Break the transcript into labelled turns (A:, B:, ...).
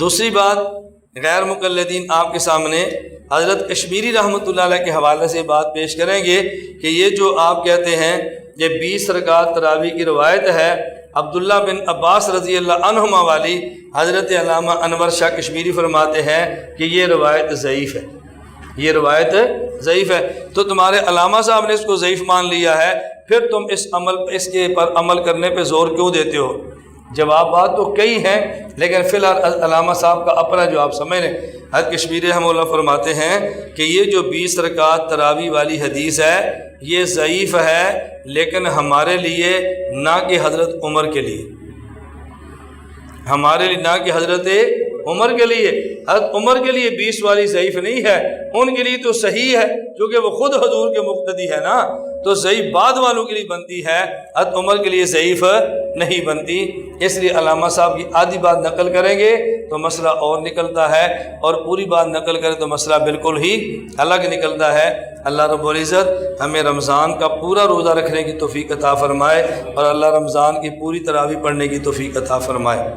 A: دوسری بات، غیر مقلدین آپ کے سامنے حضرت کشمیری رحمۃ اللہ علیہ کے حوالے سے بات پیش کریں گے کہ یہ جو آپ کہتے ہیں یہ 20 رکعت تراویح کی روایت ہے عبداللہ بن عباس رضی اللہ عنہما والی، حضرت علامہ انور شاہ کشمیری فرماتے ہیں کہ یہ روایت ضعیف ہے، یہ روایت ضعیف ہے۔ تو تمہارے علامہ صاحب نے اس کو ضعیف مان لیا ہے، پھر تم اس کے پر عمل کرنے پہ زور کیوں دیتے ہو؟ جوابات تو کئی ہیں، لیکن فی الحال علامہ صاحب کا اپنا جواب سمجھ لیں۔ حضرت کشمیری رحمہ اللہ فرماتے ہیں کہ یہ جو 20 رکعت تراویح والی حدیث ہے یہ ضعیف ہے، لیکن ہمارے لیے نہ کہ حضرت عمر کے لیے، ہمارے لیے نہ کہ حضرت عمر کے لیے۔ حضرت عمر کے لیے 20 والی ضعیف نہیں ہے، ان کے لیے تو صحیح ہے کیونکہ وہ خود حضور کے مقتدی ہے نا، تو ضعیف بعد والوں کے لیے بنتی ہے، حضرت عمر کے لیے ضعیف نہیں بنتی۔ اس لیے علامہ صاحب کی آدھی بات نقل کریں گے تو مسئلہ اور نکلتا ہے، اور پوری بات نقل کریں تو مسئلہ بالکل ہی الگ نکلتا ہے۔ اللہ رب العزت ہمیں رمضان کا پورا روزہ رکھنے کی توفیق عطا فرمائے، اور اللہ رمضان کی پوری تراویح پڑھنے کی توفیق عطا فرمائے۔